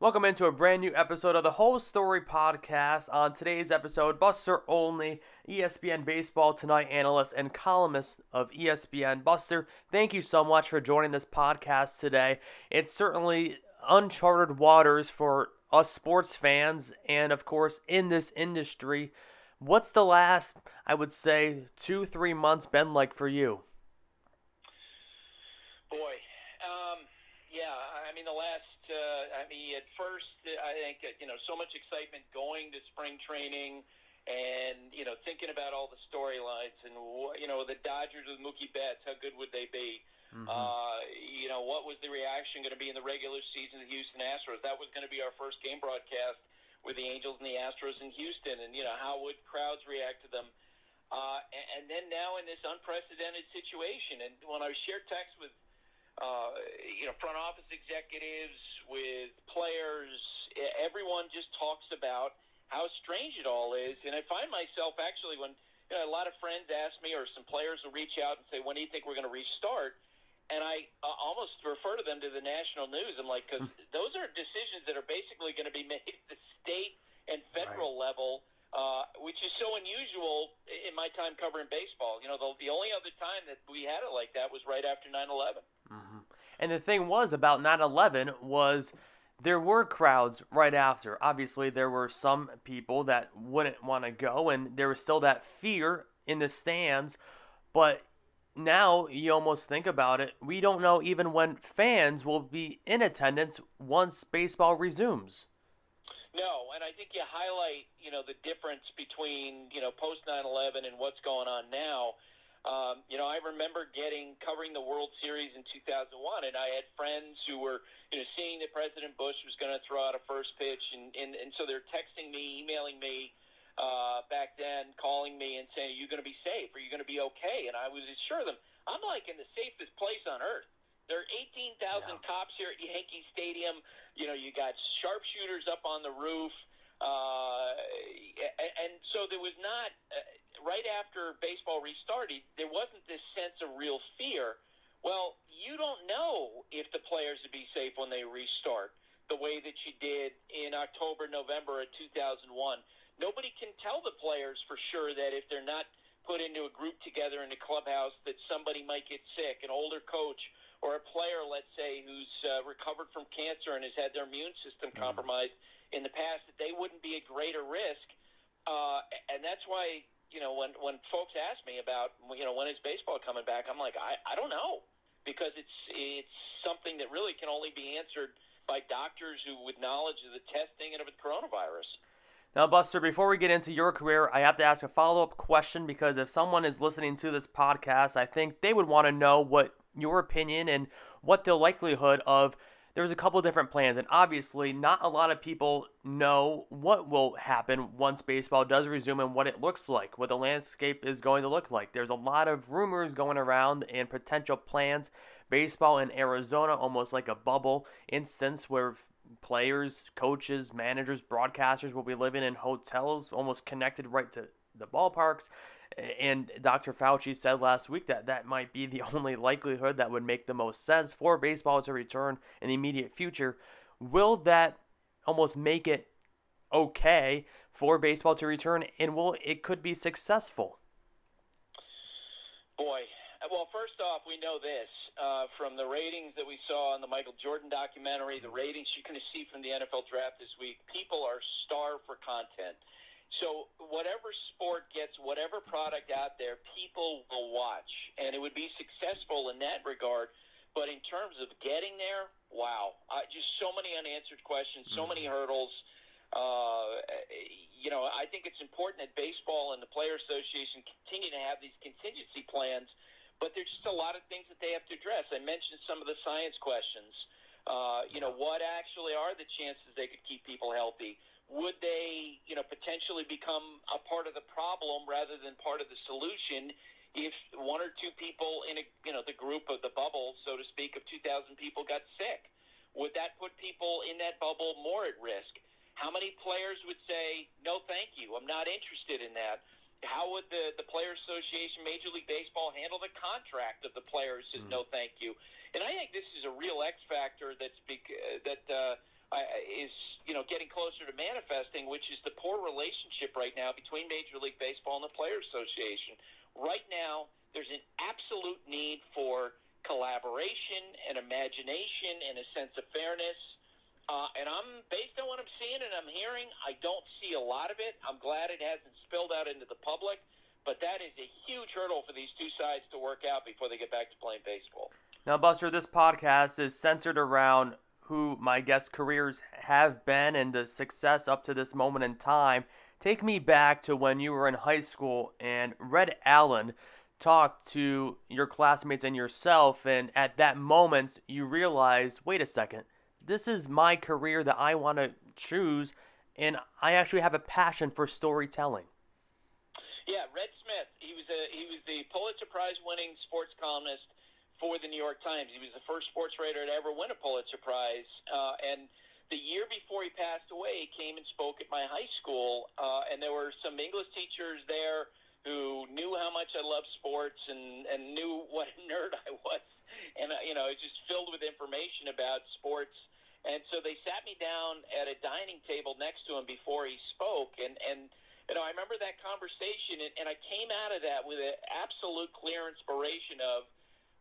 Welcome into a brand new episode of the Whole Story Podcast. On today's episode, Buster Olney, ESPN Baseball Tonight analyst and columnist of ESPN. Buster, thank you so much for joining this podcast today. It's certainly uncharted waters for us sports fans and, of course, in this industry. What's the last, I would say, 2-3 months been like for you? Boy, the last, at first, I think, so much excitement going to spring training and, thinking about all the storylines and, the Dodgers with Mookie Betts, how good would they be? Mm-hmm. What was the reaction going to be in the regular season of the Houston Astros? That was going to be our first game broadcast with the Angels and the Astros in Houston, and, how would crowds react to them? And then now in this unprecedented situation, and when I share text with front office executives, with players, everyone just talks about how strange it all is. And I find myself actually when a lot of friends ask me, or some players will reach out and say, when do you think we're going to restart? And I almost refer to them to the national news. I'm like, because those are decisions that are basically going to be made at the state and federal level, which is so unusual in my time covering baseball. The only other time that we had it like that was right after 9/11. Mm-hmm. And the thing was about 9/11 was there were crowds right after. Obviously, there were some people that wouldn't want to go, and there was still that fear in the stands. But now you almost think about it, we don't know even when fans will be in attendance once baseball resumes. No, and I think you highlight, the difference between, post 9/11 and what's going on now. I remember covering the World Series in 2001, and I had friends who were, seeing that President Bush was going to throw out a first pitch, and so they're texting me, emailing me back then, calling me and saying, are you going to be safe? Are you going to be okay? And I was assure them, I'm like in the safest place on earth. There are 18,000 cops here at Yankee Stadium. You got sharpshooters up on the roof. And so there was not, right after baseball restarted, there wasn't this sense of real fear. Well, you don't know if the players would be safe when they restart the way that you did in October, November of 2001. Nobody can tell the players for sure that if they're not put into a group together in the clubhouse that somebody might get sick, an older coach or a player, let's say, who's recovered from cancer and has had their immune system compromised in the past, that they wouldn't be at greater risk. And that's why, when folks ask me about, when is baseball coming back, I'm like, I don't know, because it's something that really can only be answered by doctors who with knowledge of the testing and of the coronavirus. Now, Buster, before we get into your career, I have to ask a follow-up question, because if someone is listening to this podcast, I think they would want to know what your opinion and what the likelihood of, there's a couple different plans, and obviously not a lot of people know what will happen once baseball does resume and what it looks like, what the landscape is going to look like. There's a lot of rumors going around and potential plans. Baseball in Arizona, almost like a bubble instance where players, coaches, managers, broadcasters will be living in hotels almost connected right to the ballparks. And Dr. Fauci said last week that that might be the only likelihood that would make the most sense for baseball to return in the immediate future. Will that almost make it okay for baseball to return, and will it could be successful? Boy, well, first off, we know this from the ratings that we saw on the Michael Jordan documentary, the ratings you're going to see from the NFL draft this week. People are starved for content. So whatever sport gets whatever product out there, people will watch, and it would be successful in that regard. But in terms of getting there, wow, just so many unanswered questions, so many hurdles. I think it's important that baseball and the Players Association continue to have these contingency plans, but there's just a lot of things that they have to address. I mentioned some of the science questions. What actually are the chances they could keep people healthy? Would they, potentially become a part of the problem rather than part of the solution if one or two people in the group of the bubble, so to speak, of 2,000 people got sick? Would that put people in that bubble more at risk? How many players would say, no, thank you, I'm not interested in that? How would the Players Association, Major League Baseball, handle the contract of the players who says, no, thank you? And I think this is a real X factor that is getting closer to manifesting, which is the poor relationship right now between Major League Baseball and the Players Association. Right now, there's an absolute need for collaboration and imagination and a sense of fairness. And based on what I'm seeing and I'm hearing, I don't see a lot of it. I'm glad it hasn't spilled out into the public, but that is a huge hurdle for these two sides to work out before they get back to playing baseball. Now, Buster, this podcast is centered around who my guest careers have been and the success up to this moment in time. Take me back to when you were in high school and Red Allen talked to your classmates and yourself, and at that moment you realized, wait a second, this is my career that I want to choose, and I actually have a passion for storytelling. Yeah, Red Smith, he was the Pulitzer Prize winning sports columnist for the New York Times. He was the first sports writer to ever win a Pulitzer Prize. And the year before he passed away, he came and spoke at my high school. And there were some English teachers there who knew how much I loved sports and knew what a nerd I was. And, it was just filled with information about sports. And so they sat me down at a dining table next to him before he spoke. And I remember that conversation, and I came out of that with an absolute clear inspiration of,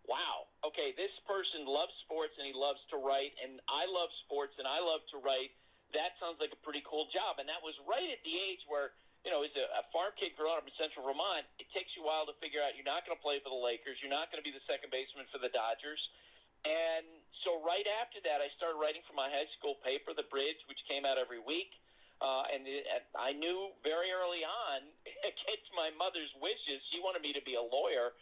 wow, okay, this person loves sports and he loves to write, and I love sports and I love to write. That sounds like a pretty cool job. And that was right at the age where, as a farm kid growing up in Central Vermont, it takes you a while to figure out you're not going to play for the Lakers, you're not going to be the second baseman for the Dodgers. And so right after that, I started writing for my high school paper, The Bridge, which came out every week. And I knew very early on, against my mother's wishes, she wanted me to be a lawyer,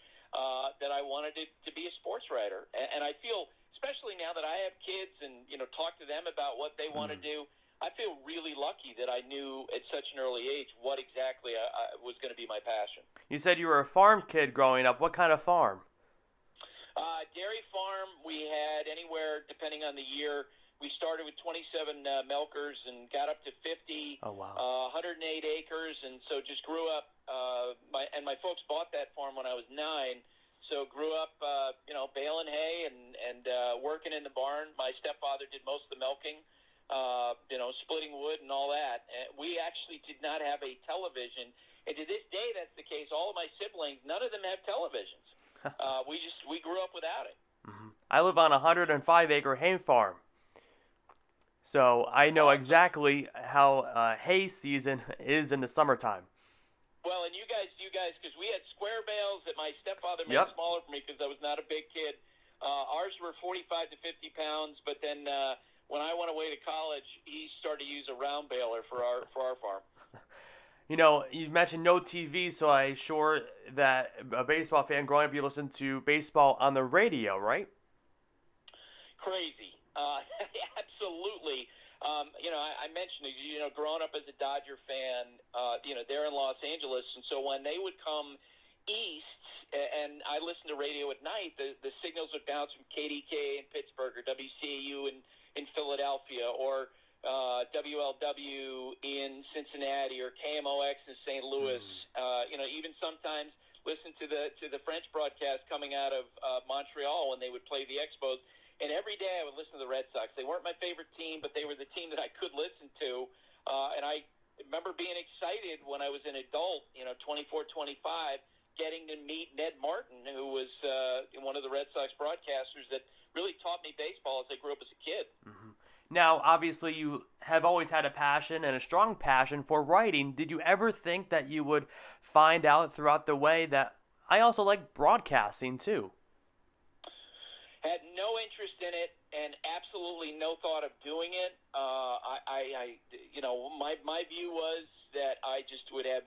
that I wanted to be a sports writer. And I feel, especially now that I have kids and, talk to them about what they want to do, I feel really lucky that I knew at such an early age what exactly was going to be my passion. You said you were a farm kid growing up. What kind of farm? Dairy farm. We had anywhere, depending on the year, we started with 27 milkers and got up to 50, 108 acres, and so just grew up. My folks bought that farm when I was 9, so grew up, baling hay and working in the barn. My stepfather did most of the milking, splitting wood and all that. And we actually did not have a television, and to this day that's the case. All of my siblings, none of them have televisions. We grew up without it. Mm-hmm. I live on a 105-acre hay farm. So I know exactly how hay season is in the summertime. Well, and you guys, because we had square bales that my stepfather made smaller for me because I was not a big kid. Ours were 45 to 50 pounds, but then when I went away to college, he started to use a round baler for our farm. You mentioned no TV, so I'm sure that a baseball fan growing up, you listened to baseball on the radio, right? Crazy. Absolutely. I mentioned, growing up as a Dodger fan, they're in Los Angeles, and so when they would come east, and I listened to radio at night, the signals would bounce from KDK in Pittsburgh or WCAU in Philadelphia or WLW in Cincinnati or KMOX in St. Louis. Even sometimes listen to the French broadcast coming out of Montreal when they would play the Expos. And every day I would listen to the Red Sox. They weren't my favorite team, but they were the team that I could listen to. And I remember being excited when I was an adult, 24, 25, getting to meet Ned Martin, who was one of the Red Sox broadcasters that really taught me baseball as I grew up as a kid. Mm-hmm. Now, obviously, you have always had a passion and a strong passion for writing. Did you ever think that you would find out throughout the way that I also like broadcasting too? Had no interest in it and absolutely no thought of doing it. My view was that I just would have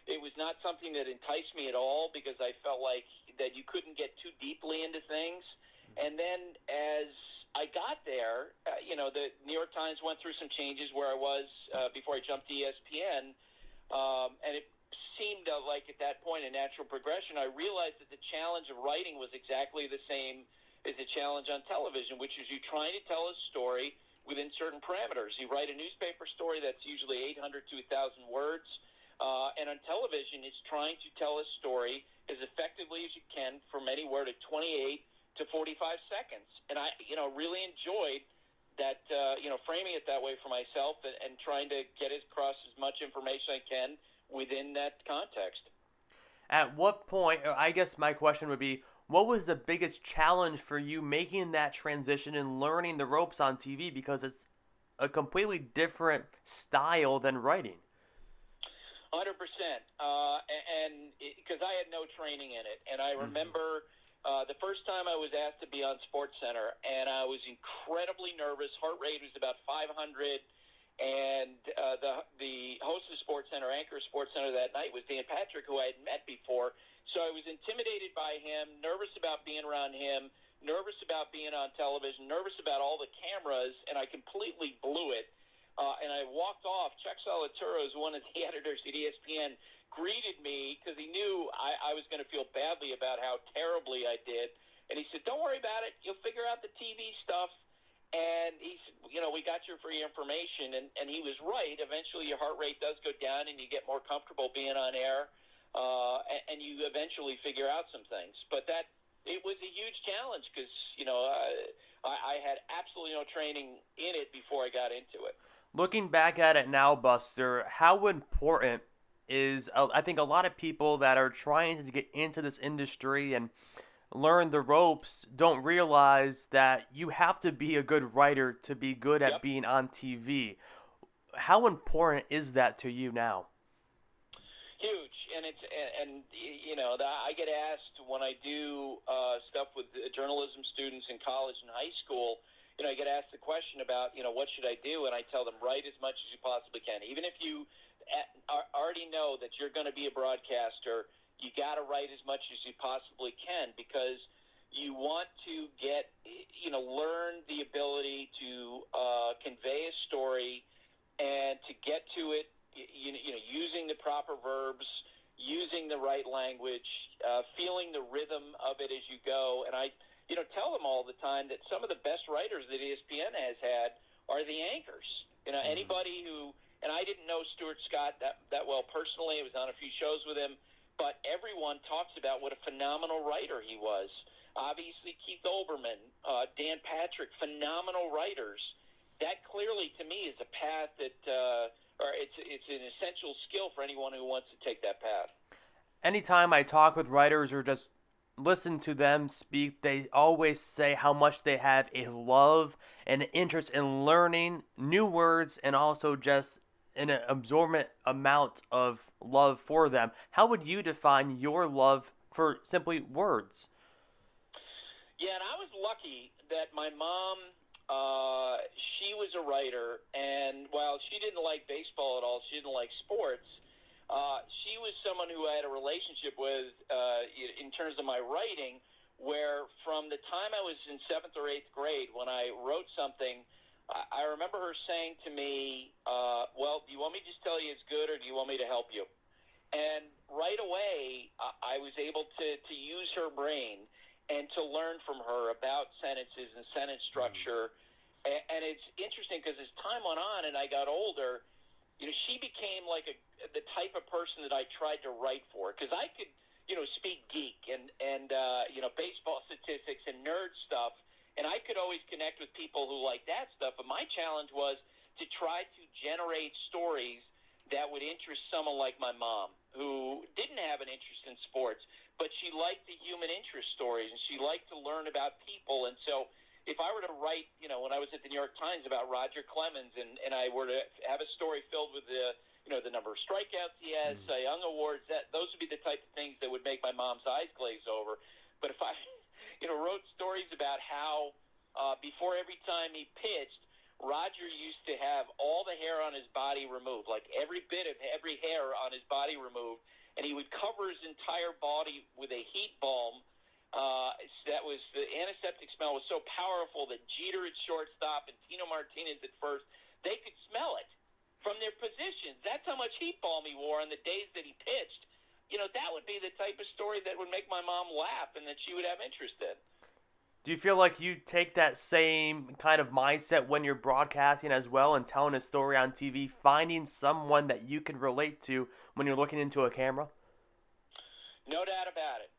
it was not something that enticed me at all because I felt like that you couldn't get too deeply into things. And then as I got there, the New York Times went through some changes where I was before I jumped to ESPN, and it seemed like at that point a natural progression. I realized that the challenge of writing was exactly the same as the challenge on television, which is you trying to tell a story within certain parameters. You write a newspaper story that's usually 800 to 1,000 words, and on television it's trying to tell a story as effectively as you can from anywhere to 28 to 45 seconds. And I really enjoyed that framing it that way for myself and trying to get across as much information I can within that context. At what point, or I guess my question would be, what was the biggest challenge for you making that transition and learning the ropes on TV, because it's a completely different style than writing? 100%. And because I had no training in it. And I remember the first time I was asked to be on SportsCenter, and I was incredibly nervous. Heart rate was about 500. And the host of SportsCenter, anchor of SportsCenter that night, was Dan Patrick, who I had met before. So I was intimidated by him, nervous about being around him, nervous about being on television, nervous about all the cameras, and I completely blew it. And I walked off. Chuck Solituro, who's one of the editors at ESPN, greeted me because he knew I was going to feel badly about how terribly I did. And he said, "Don't worry about it. You'll figure out the TV stuff." And he said, "We got your free information." And he was right. Eventually your heart rate does go down and you get more comfortable being on air. And you eventually figure out some things. But it was a huge challenge because, I had absolutely no training in it before I got into it. Looking back at it now, Buster, how important is, I think a lot of people that are trying to get into this industry and learn the ropes don't realize that you have to be a good writer to be good at being on TV. How important is that to you now? Huge. And I get asked when I do stuff with journalism students in college and high school, I get asked the question about, what should I do? And I tell them, write as much as you possibly can. Even if you already know that you're going to be a broadcaster, you got to write as much as you possibly can, because you want to learn the ability to convey a story and to get to it, using the proper verbs, using the right language, feeling the rhythm of it as you go. And I tell them all the time that some of the best writers that ESPN has had are the anchors. Anybody who, and I didn't know Stuart Scott that well personally. I was on a few shows with him, but everyone talks about what a phenomenal writer he was. Obviously, Keith Olbermann, Dan Patrick, phenomenal writers. That clearly, to me, is a path that, or it's an essential skill for anyone who wants to take that path. Anytime I talk with writers or just listen to them speak, they always say how much they have a love and an interest in learning new words, and also just an absorbent amount of love for them. How would you define your love for simply words? Yeah, and I was lucky that my mom, she was a writer, and while she didn't like baseball at all, she didn't like sports, she was someone who I had a relationship with in terms of my writing, where from the time I was in 7th or 8th grade, when I wrote something, I remember her saying to me, well, do you want me to just tell you it's good, or do you want me to help you? And right away, I was able to use her brain and to learn from her about sentences and sentence structure. And it's interesting because as time went on and I got older, she became like the type of person that I tried to write for, because I could, speak geek and baseball statistics and nerd stuff, and I could always connect with people who like that stuff. But my challenge was to try to generate stories that would interest someone like my mom, who didn't have an interest in sports, but she liked the human interest stories, and she liked to learn about people. And so if I were to write, when I was at the New York Times about Roger Clemens, and I were to have a story filled with the number of strikeouts he has, Cy Young awards, those would be the type of things that would make my mom's eyes glaze over. But if I, wrote stories about how before every time he pitched, Roger used to have all the hair on his body removed, like every bit of every hair on his body removed, and he would cover his entire body with a heat balm. That was, the antiseptic smell was so powerful that Jeter at shortstop and Tino Martinez at first, they could smell it from their positions. That's how much heat balm he wore on the days that he pitched. That would be the type of story that would make my mom laugh and that she would have interest in. Do you feel like you take that same kind of mindset when you're broadcasting as well and telling a story on TV, finding someone that you can relate to when you're looking into a camera? No doubt about it.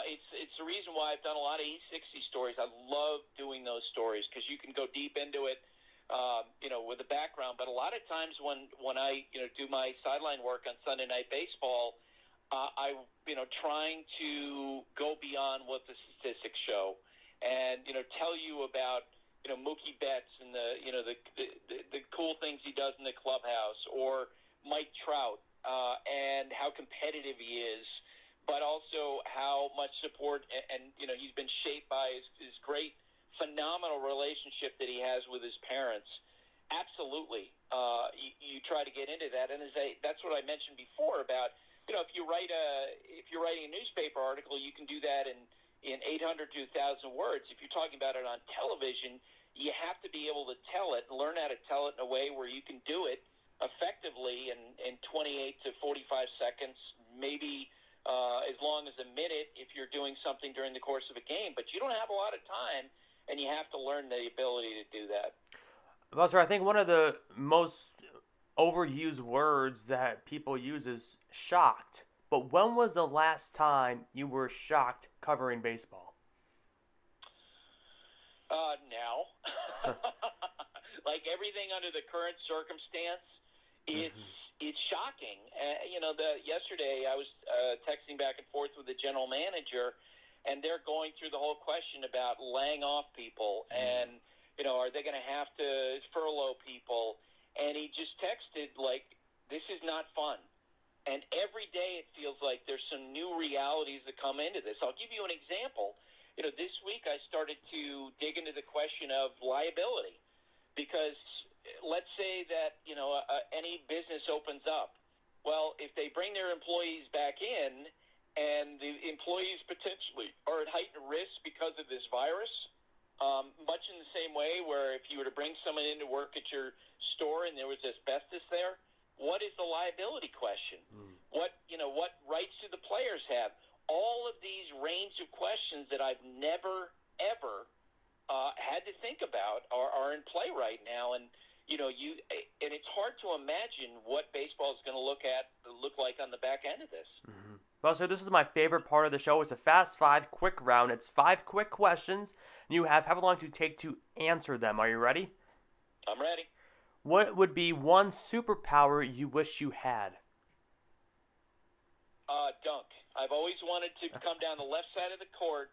It's the reason why I've done a lot of E60 stories. I love doing those stories because you can go deep into it. with a background. But a lot of times when I, do my sideline work on Sunday Night Baseball, trying to go beyond what the statistics show and, tell you about, Mookie Betts and the cool things he does in the clubhouse, or Mike Trout, and how competitive he is, but also how much support and he's been shaped by his great, phenomenal relationship that he has with his parents. Absolutely. You try to get into that. And that's what I mentioned before about, if you're writing a newspaper article, you can do that in 800 to 1,000 words. If you're talking about it on television, you have to be able to tell it, learn how to tell it in a way where you can do it effectively in 28 to 45 seconds, maybe as long as a minute if you're doing something during the course of a game. But you don't have a lot of time, and you have to learn the ability to do that. Well, sir, I think one of the most overused words that people use is shocked. But when was the last time you were shocked covering baseball? Now. Like everything under the current circumstance, it's shocking. Yesterday I was texting back and forth with the general manager, and they're going through the whole question about laying off people and, are they going to have to furlough people? And he just texted, like, this is not fun. And every day it feels like there's some new realities that come into this. I'll give you an example. This week I started to dig into the question of liability, because let's say that, any business opens up. Well, if they bring their employees back in and the employees potentially are at heightened risk because of this virus, much in the same way where if you were to bring someone in to work at your store and there was asbestos there, what is the liability question? What rights do the players have? All of these range of questions that I've never, ever had to think about are in play right now. And, and it's hard to imagine what baseball is going to look like on the back end of this. Well, sir, this is my favorite part of the show. It's a Fast 5 quick round. It's 5 quick questions, and you have however long to take to answer them. Are you ready? I'm ready. What would be one superpower you wish you had? Dunk. I've always wanted to come down the left side of the court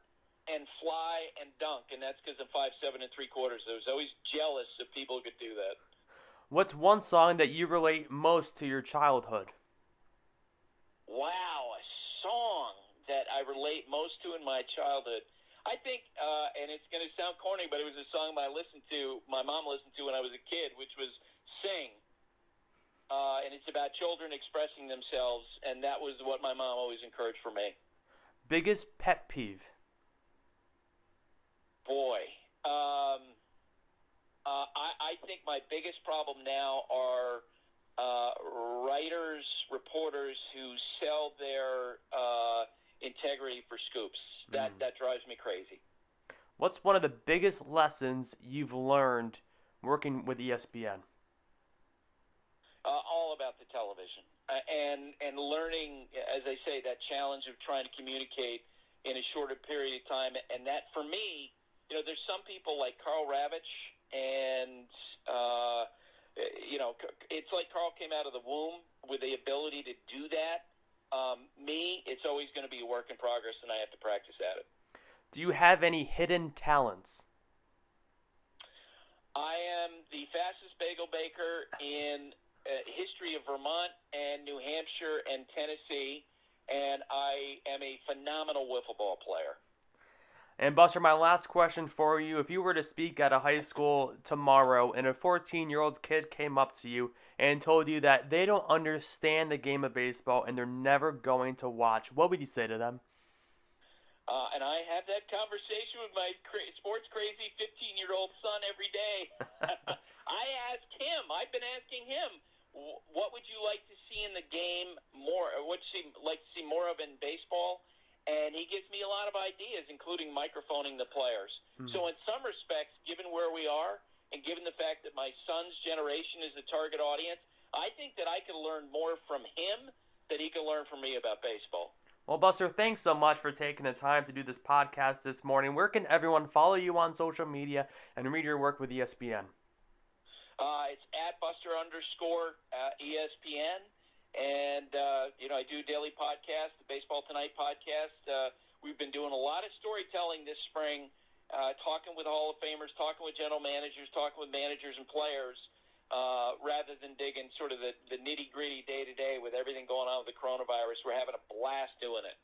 and fly and dunk, and that's because I'm 5'7" and 3/4. I was always jealous if people could do that. What's one song that you relate most to your childhood? Wow, a song that I relate most to in my childhood. I think, and it's going to sound corny, but it was a song my mom listened to when I was a kid, which was Sing. And it's about children expressing themselves, and that was what my mom always encouraged for me. Biggest pet peeve? Boy. I think my biggest problem now are writers, reporters who sell their integrity for scoops. That drives me crazy. What's one of the biggest lessons you've learned working with ESPN? All about the television and learning, as I say, that challenge of trying to communicate in a shorter period of time. And that, for me, there's some people like Carl Ravitch, and it's like Carl came out of the womb with the ability to do that. Me, it's always going to be a work in progress, and I have to practice at it. Do you have any hidden talents? I am the fastest bagel baker in history of Vermont and New Hampshire and Tennessee, and I am a phenomenal wiffle ball player. And Buster, my last question for you. If you were to speak at a high school tomorrow and a 14-year-old kid came up to you and told you that they don't understand the game of baseball and they're never going to watch, what would you say to them? And I have that conversation with my sports-crazy 15-year-old son every day. I ask him, I've been asking him, what would you like to see in the game more, or what would you like to see more of in baseball? And he gives me a lot of ideas, including microphoning the players. So in some respects, given where we are, and given the fact that my son's generation is the target audience, I think that I could learn more from him than he could learn from me about baseball. Well, Buster, thanks so much for taking the time to do this podcast this morning. Where can everyone follow you on social media and read your work with ESPN? It's at Buster_ESPN. And, I do a daily podcast, the Baseball Tonight podcast. We've been doing a lot of storytelling this spring, talking with Hall of Famers, talking with general managers, talking with managers and players, rather than digging sort of the nitty-gritty day-to-day with everything going on with the coronavirus. We're having a blast doing it.